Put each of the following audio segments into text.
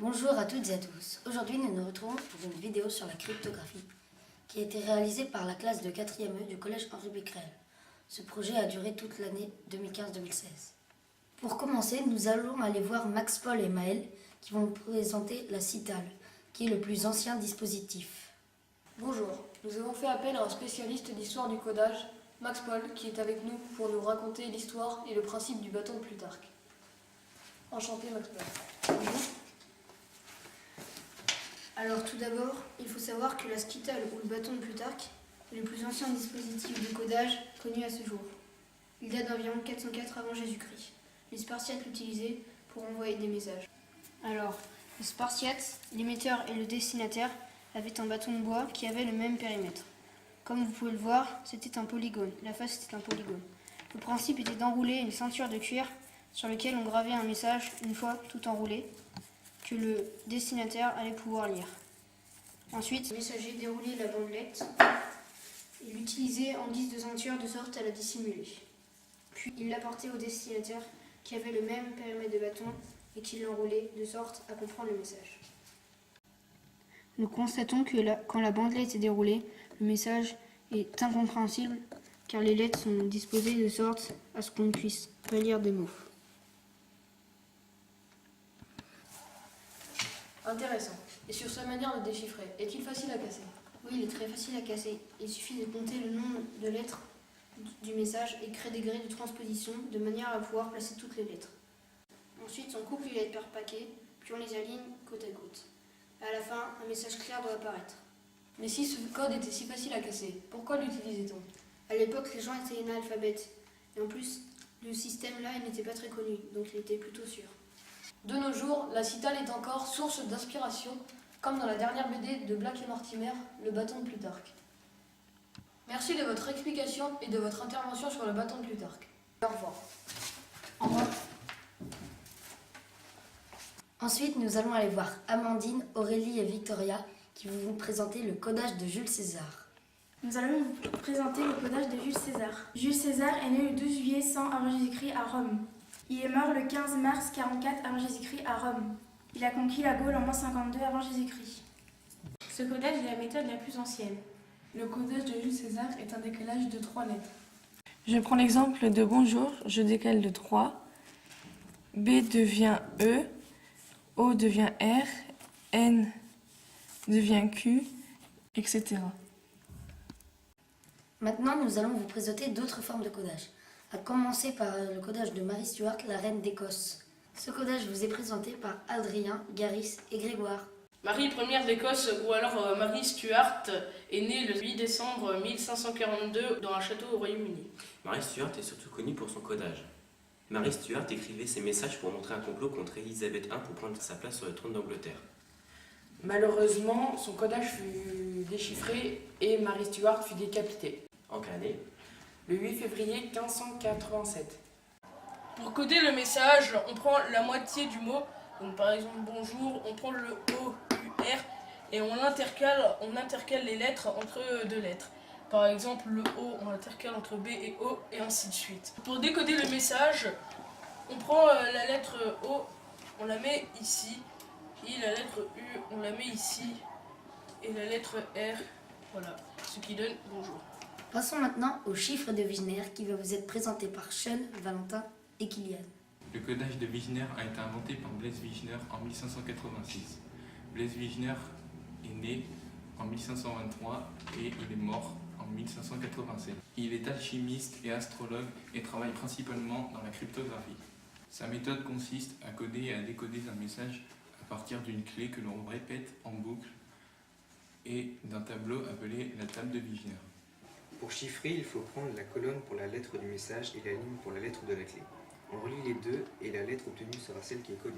Bonjour à toutes et à tous. Aujourd'hui, nous nous retrouvons pour une vidéo sur la cryptographie qui a été réalisée par la classe de 4e E du collège Henri Becquerel. Ce projet a duré toute l'année 2015-2016. Pour commencer, nous allons aller voir Max, Paul et Maël qui vont nous présenter la CITAL, qui est le plus ancien dispositif. Bonjour, nous avons fait appel à un spécialiste d'histoire du codage, Max Paul, qui est avec nous pour nous raconter l'histoire et le principe du bâton de Plutarque. Enchanté Max Paul. Bonjour. Alors tout d'abord, il faut savoir que la CITAL ou le bâton de Plutarque est le plus ancien dispositif de codage connu à ce jour. Il date d'environ 404 avant Jésus-Christ. Les Spartiates l'utilisaient pour envoyer des messages. Alors, les Spartiates, l'émetteur et le destinataire avaient un bâton de bois qui avait le même périmètre. Comme vous pouvez le voir, c'était un polygone. La face était un polygone. Le principe était d'enrouler une ceinture de cuir sur laquelle on gravait un message une fois tout enroulé, que le destinataire allait pouvoir lire. Ensuite, le messager déroulait la bandelette et l'utilisait en guise de ceinture de sorte à la dissimuler. Puis il l'apportait au destinataire qui avait le même périmètre de bâton et qui l'enroulait de sorte à comprendre le message. Nous constatons que quand la bandelette est déroulée, le message est incompréhensible car les lettres sont disposées de sorte à ce qu'on ne puisse pas lire des mots. Intéressant. Et sur sa manière de déchiffrer, est-il facile à casser? Oui, il est très facile à casser. Il suffit de compter le nombre de lettres du message et créer des grilles de transposition de manière à pouvoir placer toutes les lettres. Ensuite, on coupe les lettres par paquet, puis on les aligne côte à côte. À la fin, un message clair doit apparaître. Mais si ce code était si facile à casser, pourquoi l'utilisait-on? À l'époque, les gens étaient analphabètes. Et en plus, le système-là, il n'était pas très connu, donc il était plutôt sûr. De nos jours, la CITAL est encore source d'inspiration, comme dans la dernière BD de Black et Mortimer, Le bâton de Plutarque. Merci de votre explication et de votre intervention sur le bâton de Plutarque. Au revoir. Au revoir. Ensuite, nous allons aller voir Amandine, Aurélie et Victoria qui vont vous présenter le codage de Jules César. Nous allons vous présenter le codage de Jules César. Jules César est né le 12 juillet 100 avant Jésus-Christ à Rome. Il est mort le 15 mars 44 avant Jésus-Christ à Rome. Il a conquis la Gaule en moins 52 avant Jésus-Christ. Ce codage est la méthode la plus ancienne. Le codage de Jules César est un décalage de 3 lettres. Je prends l'exemple de bonjour, je décale de 3. B devient E, O devient R, N devient Q, etc. Maintenant, nous allons vous présenter d'autres formes de codage, à commencer par le codage de Marie Stuart, la reine d'Écosse. Ce codage vous est présenté par Adrien, Garis et Grégoire. Marie Ier d'Écosse, ou alors Marie Stuart, est née le 8 décembre 1542 dans un château au Royaume-Uni. Marie Stuart est surtout connue pour son codage. Marie Stuart écrivait ses messages pour montrer un complot contre Élisabeth I pour prendre sa place sur le trône d'Angleterre. Malheureusement, son codage fut déchiffré et Marie Stuart fut décapitée. En quelle année? Le 8 février 1587. Pour coder le message, on prend la moitié du mot, donc par exemple bonjour, on prend le O, U, R et on intercale les lettres entre deux lettres. Par exemple, le O, on l'intercale entre B et O, et ainsi de suite. Pour décoder le message, on prend la lettre O, on la met ici, et la lettre U, on la met ici, et la lettre R, voilà, ce qui donne bonjour. Passons maintenant au chiffre de Wigner qui va vous être présenté par Sean, Valentin et Kylian. Le codage de Wigner a été inventé par Blaise Wigner en 1586. Blaise Wigner est né en 1523 et il est mort en 1587. Il est alchimiste et astrologue et travaille principalement dans la cryptographie. Sa méthode consiste à coder et à décoder un message à partir d'une clé que l'on répète en boucle et d'un tableau appelé la table de Wigner. Pour chiffrer, il faut prendre la colonne pour la lettre du message et la ligne pour la lettre de la clé. On relie les deux et la lettre obtenue sera celle qui est codée.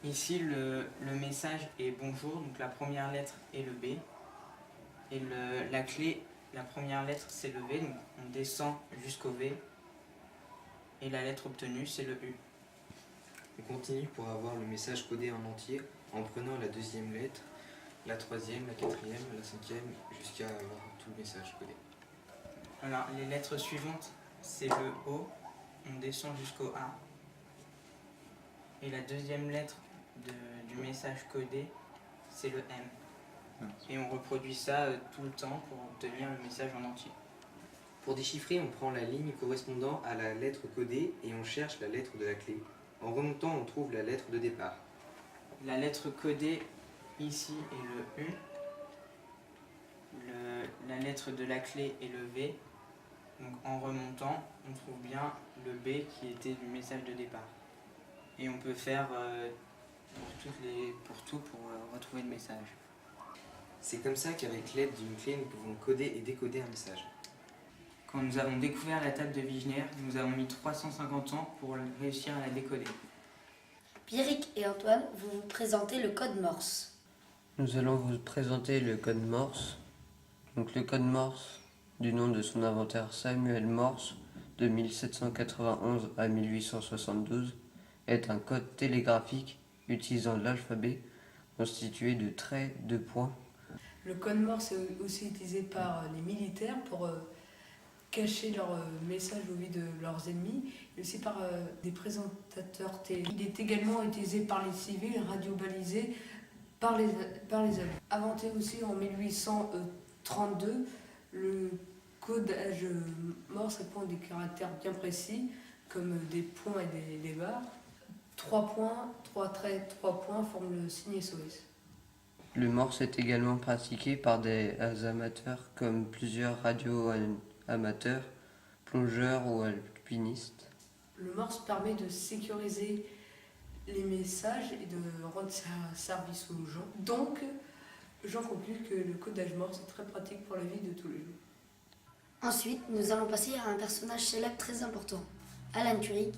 Ici, le message est bonjour, donc la première lettre est le B. Et la clé, la première lettre c'est le V, donc on descend jusqu'au V. Et la lettre obtenue c'est le U. On continue pour avoir le message codé en entier en prenant la deuxième lettre, la troisième, la quatrième, la cinquième, jusqu'à avoir tout le message codé. Alors, les lettres suivantes, c'est le O, on descend jusqu'au A. Et la deuxième lettre du message codé, c'est le M. Et on reproduit ça tout le temps pour obtenir le message en entier. Pour déchiffrer, on prend la ligne correspondant à la lettre codée et on cherche la lettre de la clé. En remontant, on trouve la lettre de départ. La lettre codée ici est le U. La lettre de la clé est le V. Donc en remontant, on trouve bien le B qui était du message de départ. Et on peut faire pour tout pour retrouver le message. C'est comme ça qu'avec l'aide d'une clé, nous pouvons coder et décoder un message. Quand nous avons découvert la table de Wigner, nous avons mis 350 ans pour réussir à la décoder. Pierrick et Antoine, vous vous présentez le code Morse. Nous allons vous présenter le code Morse. Donc le code Morse, du nom de son inventeur Samuel Morse, de 1791 à 1872, est un code télégraphique utilisant l'alphabet constitué de traits, de points. Le code Morse est aussi utilisé par les militaires pour cacher leurs messages au vu de leurs ennemis, et aussi par des présentateurs télé. Il est également utilisé par les civils, radiobalisé par les hommes. Inventé aussi en 1832, le codage Morse répond à des caractères bien précis, comme des points et des barres. 3 points, 3 traits, 3 points forment le signe SOS. Le Morse est également pratiqué par des amateurs comme plusieurs radio-amateurs, plongeurs ou alpinistes. Le Morse permet de sécuriser les messages et de rendre service aux gens. Donc, j'en conclus que le codage Morse est très pratique pour la vie de tous les jours. Ensuite, nous allons passer à un personnage célèbre très important, Alan Turing,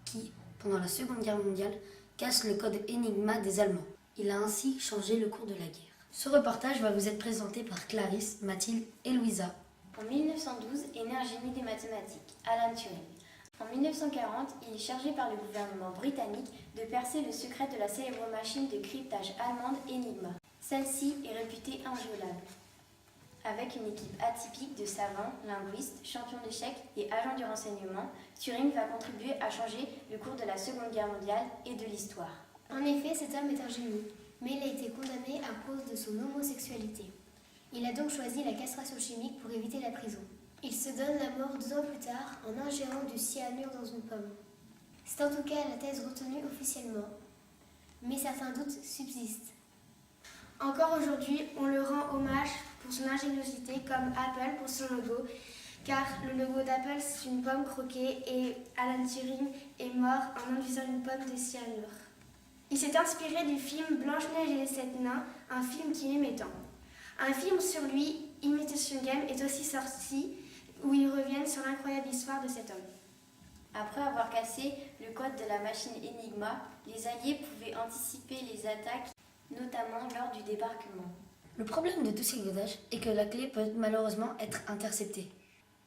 qui, pendant la Seconde Guerre mondiale, casse le code Enigma des Allemands. Il a ainsi changé le cours de la guerre. Ce reportage va vous être présenté par Clarisse, Mathilde et Louisa. En 1912 est né un génie des mathématiques, Alan Turing. En 1940, il est chargé par le gouvernement britannique de percer le secret de la célèbre machine de cryptage allemande Enigma. Celle-ci est réputée inviolable. Avec une équipe atypique de savants, linguistes, champions d'échecs et agents du renseignement, Turing va contribuer à changer le cours de la Seconde Guerre mondiale et de l'histoire. En effet, cet homme est un génie, mais il a été condamné à cause de son homosexualité. Il a donc choisi la castration chimique pour éviter la prison. Il se donne la mort 2 ans plus tard en ingérant du cyanure dans une pomme. C'est en tout cas la thèse retenue officiellement, mais certains doutes subsistent. Encore aujourd'hui, on le rend hommage pour son ingéniosité comme Apple pour son logo, car le logo d'Apple c'est une pomme croquée et Alan Turing est mort en induisant une pomme de cyanure. Il s'est inspiré du film Blanche-Neige et les 7 nains, un film qu'il aimait tant. Un film sur lui, Imitation Game, est aussi sorti où ils reviennent sur l'incroyable histoire de cet homme. Après avoir cassé le code de la machine Enigma, les Alliés pouvaient anticiper les attaques, notamment lors du débarquement. Le problème de tous ces codages est que la clé peut malheureusement être interceptée.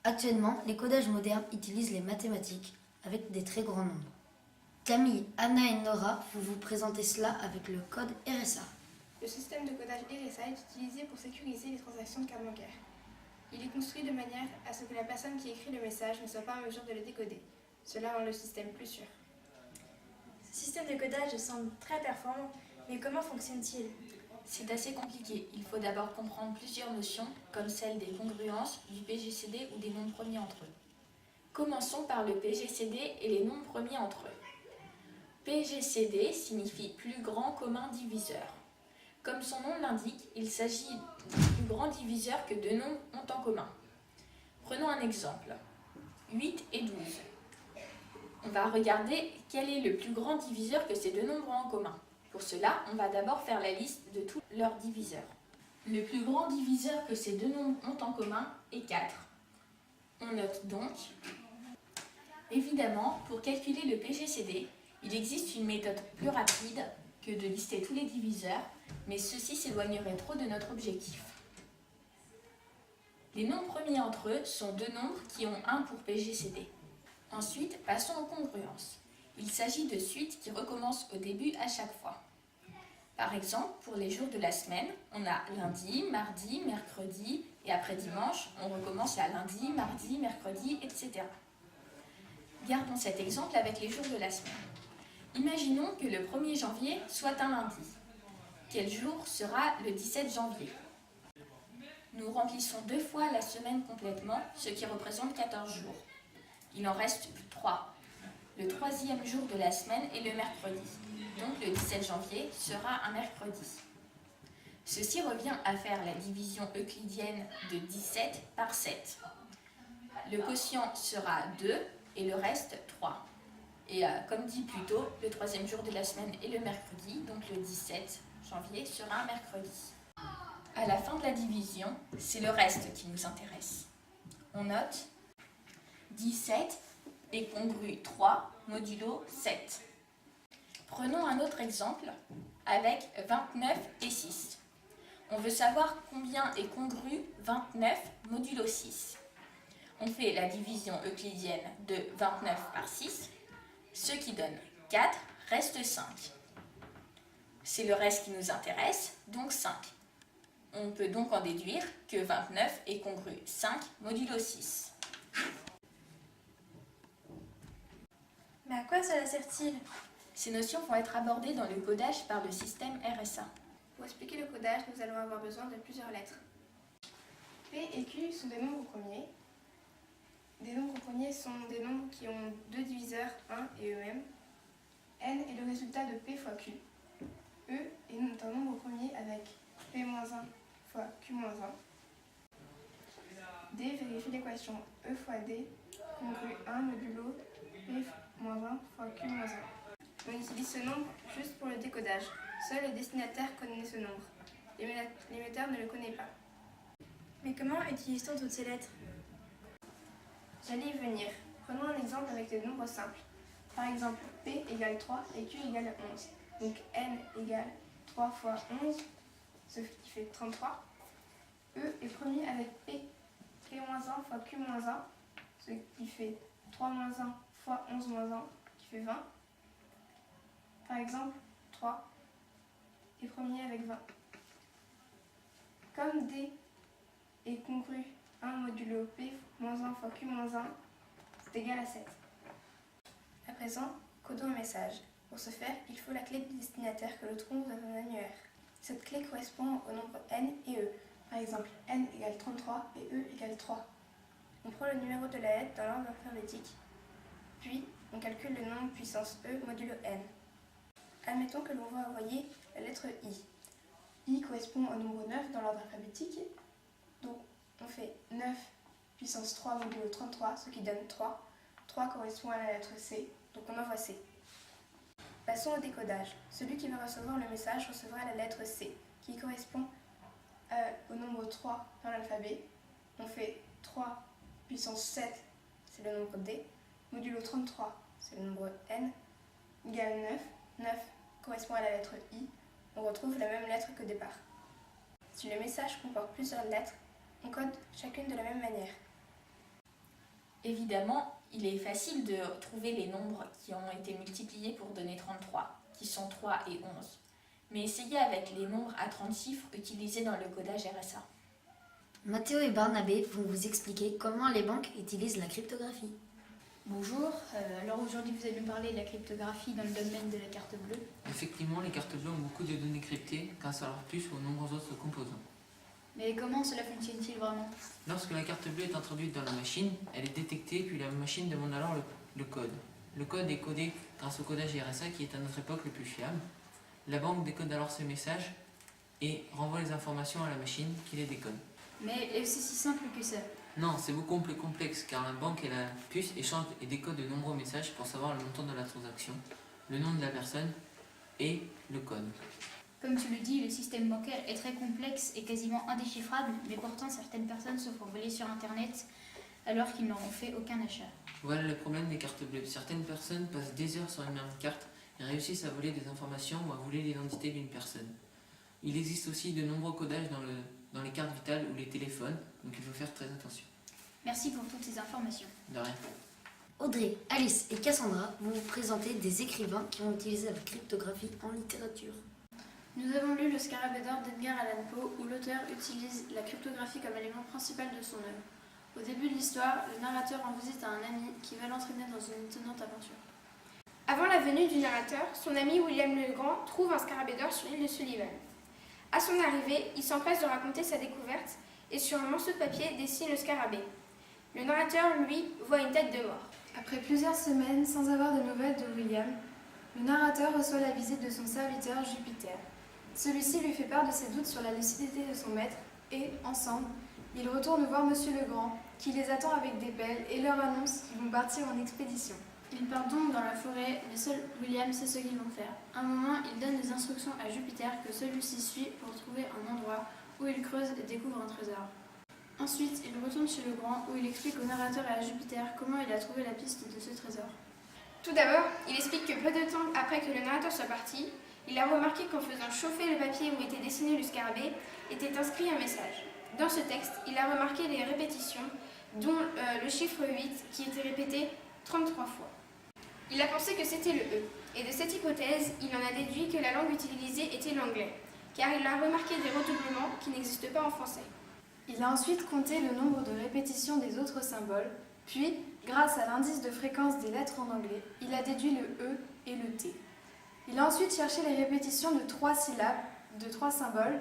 Actuellement, les codages modernes utilisent les mathématiques avec des très grands nombres. Camille, Anna et Nora, vous présentez cela avec le code RSA. Le système de codage RSA est utilisé pour sécuriser les transactions de carte bancaire. Il est construit de manière à ce que la personne qui écrit le message ne soit pas en mesure de le décoder. Cela rend le système plus sûr. Ce système de codage semble très performant, mais comment fonctionne-t-il ? C'est assez compliqué. Il faut d'abord comprendre plusieurs notions, comme celle des congruences, du PGCD ou des nombres premiers entre eux. Commençons par le PGCD et les nombres premiers entre eux. PGCD signifie plus grand commun diviseur. Comme son nom l'indique, il s'agit du plus grand diviseur que deux nombres ont en commun. Prenons un exemple. 8 et 12. On va regarder quel est le plus grand diviseur que ces deux nombres ont en commun. Pour cela, on va d'abord faire la liste de tous leurs diviseurs. Le plus grand diviseur que ces deux nombres ont en commun est 4. On note donc. Évidemment, pour calculer le PGCD, il existe une méthode plus rapide que de lister tous les diviseurs, mais ceci s'éloignerait trop de notre objectif. Les nombres premiers entre eux sont deux nombres qui ont 1 pour PGCD. Ensuite, passons aux congruences. Il s'agit de suites qui recommencent au début à chaque fois. Par exemple, pour les jours de la semaine, on a lundi, mardi, mercredi, et après dimanche, on recommence à lundi, mardi, mercredi, etc. Gardons cet exemple avec les jours de la semaine. Imaginons que le 1er janvier soit un lundi. Quel jour sera le 17 janvier? Nous remplissons 2 fois la semaine complètement, ce qui représente 14 jours. Il en reste 3. Le 3e jour de la semaine est le mercredi. Donc le 17 janvier sera un mercredi. Ceci revient à faire la division euclidienne de 17 par 7. Le quotient sera 2 et le reste 3. Et comme dit plus tôt, le 3e jour de la semaine est le mercredi, donc le 17 janvier sera un mercredi. À la fin de la division, c'est le reste qui nous intéresse. On note 17 est congru 3 modulo 7. Prenons un autre exemple avec 29 et 6. On veut savoir combien est congru 29 modulo 6. On fait la division euclidienne de 29 par 6, ce qui donne 4, reste 5. C'est le reste qui nous intéresse, donc 5. On peut donc en déduire que 29 est congru 5 modulo 6. Mais à quoi cela sert-il? Ces notions vont être abordées dans le codage par le système RSA. Pour expliquer le codage, nous allons avoir besoin de plusieurs lettres. P et Q sont des nombres premiers. Des nombres premiers sont des nombres qui ont 2 diviseurs, 1 et eux-mêmes. N est le résultat de P fois Q. E est un nombre premier avec P-1 fois Q-1. D vérifie l'équation E fois D congru 1 modulo P-1 fois Q-1. On utilise ce nombre juste pour le décodage. Seul le destinataire connaît ce nombre. L'émetteur ne le connaît pas. Mais comment utilise-t-on toutes ces lettres? J'allais y venir. Prenons un exemple avec des nombres simples. Par exemple, P égale 3 et Q égale 11. Donc N égale 3 fois 11, ce qui fait 33. E est premier avec P, P-1 fois Q-1, ce qui fait 3-1 fois 11-1, qui fait 20. Par exemple, 3 est premier avec 20. Comme D est congru 1 modulo P-1 fois Q-1, c'est égal à 7. À présent, codons un message. Pour ce faire, il faut la clé du destinataire que nous trouvons dans un annuaire. Cette clé correspond au nombre N et E. Par exemple, N égale 33 et E égale 3. On prend le numéro de la lettre dans l'ordre alphabétique, puis on calcule le nombre puissance E modulo N. Admettons que l'on va envoyer la lettre I. I correspond au nombre 9 dans l'ordre alphabétique, donc on fait 9 puissance 3 modulo 33, ce qui donne 3. 3 correspond à la lettre C, donc on envoie C. Passons au décodage. Celui qui va recevoir le message recevra la lettre C, qui correspond au nombre 3 dans l'alphabet. On fait 3 puissance 7, c'est le nombre D, modulo 33, c'est le nombre N, égale 9. 9 correspond à la lettre I. On retrouve la même lettre que départ. Si le message comporte plusieurs lettres, on code chacune de la même manière. Évidemment, il est facile de trouver les nombres qui ont été multipliés pour donner 33, qui sont 3 et 11. Mais essayez avec les nombres à 30 chiffres utilisés dans le codage RSA. Mathéo et Barnabé vont vous expliquer comment les banques utilisent la cryptographie. Bonjour, alors aujourd'hui vous allez nous parler de la cryptographie dans le domaine de la carte bleue. Effectivement, les cartes bleues ont beaucoup de données cryptées grâce à leur puce ou aux nombreux autres composants. Mais comment cela fonctionne-t-il vraiment? Lorsque la carte bleue est introduite dans la machine, elle est détectée puis la machine demande alors le code. Le code est codé grâce au codage RSA qui est à notre époque le plus fiable. La banque décode alors ce message et renvoie les informations à la machine qui les décode. Mais c'est si simple que ça? Non, c'est beaucoup plus complexe car la banque et la puce échangent et décodent de nombreux messages pour savoir le montant de la transaction, le nom de la personne et le code. Comme tu le dis, le système bancaire est très complexe et quasiment indéchiffrable, mais pourtant certaines personnes se font voler sur Internet alors qu'ils n'auront fait aucun achat. Voilà le problème des cartes bleues. Certaines personnes passent des heures sur une même carte et réussissent à voler des informations ou à voler l'identité d'une personne. Il existe aussi de nombreux codages dans les cartes vitales ou les téléphones, donc il faut faire très attention. Merci pour toutes ces informations. De rien. Audrey, Alice et Cassandra vont vous présenter des écrivains qui ont utilisé la cryptographie en littérature. Nous avons lu Le Scarabée d'or d'Edgar Allan Poe, où l'auteur utilise la cryptographie comme élément principal de son œuvre. Au début de l'histoire, le narrateur rend visite à un ami qui va l'entraîner dans une étonnante aventure. Avant la venue du narrateur, son ami William Legrand trouve un scarabée d'or sur l'île de Sullivan. À son arrivée, il s'empresse de raconter sa découverte et sur un morceau de papier dessine le scarabée. Le narrateur, lui, voit une tête de mort. Après plusieurs semaines sans avoir de nouvelles de William, le narrateur reçoit la visite de son serviteur Jupiter. Celui-ci lui fait part de ses doutes sur la lucidité de son maître et, ensemble, ils retournent voir Monsieur Legrand, qui les attend avec des pelles et leur annonce qu'ils vont partir en expédition. Ils partent donc dans la forêt, mais seul William sait ce qu'ils vont faire. À un moment, il donne des instructions à Jupiter que celui-ci suit pour trouver un endroit où il creuse et découvre un trésor. Ensuite, il retourne chez Legrand où il explique au narrateur et à Jupiter comment il a trouvé la piste de ce trésor. Tout d'abord, il explique que peu de temps après que le narrateur soit parti, il a remarqué qu'en faisant chauffer le papier où était dessiné le scarabée, était inscrit un message. Dans ce texte, il a remarqué les répétitions, dont le chiffre 8 qui était répété 33 fois. Il a pensé que c'était le E, et de cette hypothèse, il en a déduit que la langue utilisée était l'anglais, car il a remarqué des redoublements qui n'existent pas en français. Il a ensuite compté le nombre de répétitions des autres symboles, puis, grâce à l'indice de fréquence des lettres en anglais, il a déduit le E et le T. Il a ensuite cherché les répétitions de 3 syllabes, de 3 symboles.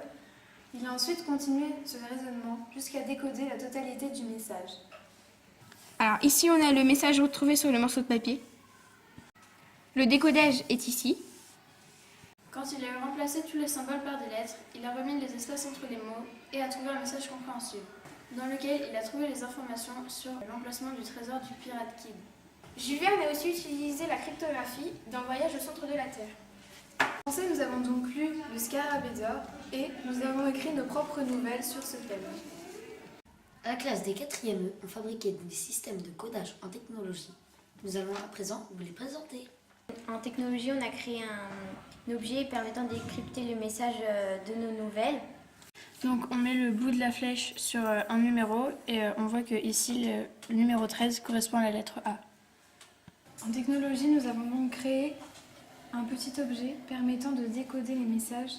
Il a ensuite continué ce raisonnement jusqu'à décoder la totalité du message. Alors ici, on a le message retrouvé sur le morceau de papier. Le décodage est ici. Quand il a remplacé tous les symboles par des lettres, il a remis les espaces entre les mots et a trouvé un message compréhensible, dans lequel il a trouvé les informations sur l'emplacement du trésor du pirate Kidd. Jules Verne a aussi utilisé la cryptographie dans Voyage au centre de la Terre. En français, nous avons donc lu Le Scarabée d'or et nous avons écrit nos propres nouvelles sur ce thème. À la classe des 4e E, on fabriquait des systèmes de codage en technologie. Nous allons à présent vous les présenter. En technologie, on a créé un objet permettant de décrypter le message de nos nouvelles. Donc on met le bout de la flèche sur un numéro et on voit que ici le numéro 13 correspond à la lettre A. En technologie, nous avons donc créé un petit objet permettant de décoder les messages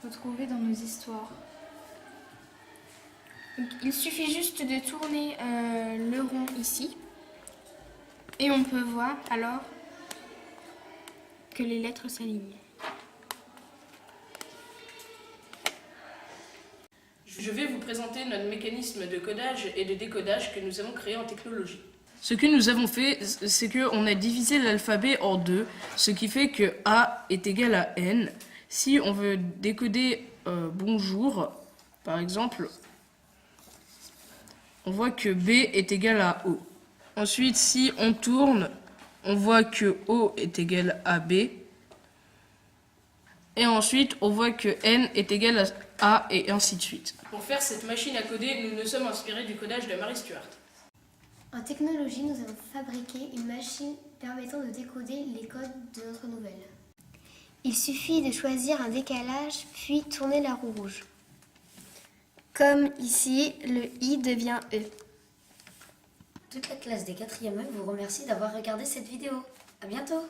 retrouvés dans nos histoires. Donc, il suffit juste de tourner le rond ici et on peut voir alors que les lettres s'alignent. Je vais vous présenter notre mécanisme de codage et de décodage que nous avons créé en technologie. Ce que nous avons fait, c'est qu'on a divisé l'alphabet en deux, ce qui fait que A est égal à N. Si on veut décoder bonjour, par exemple, on voit que B est égal à O. Ensuite, si on tourne, on voit que O est égal à B. Et ensuite, on voit que N est égal à A et ainsi de suite. Pour faire cette machine à coder, nous nous sommes inspirés du codage de Marie Stuart. En technologie, nous avons fabriqué une machine permettant de décoder les codes de notre nouvelle. Il suffit de choisir un décalage, puis tourner la roue rouge. Comme ici, le I devient E. Toute la classe des 4e E vous remercie d'avoir regardé cette vidéo. À bientôt!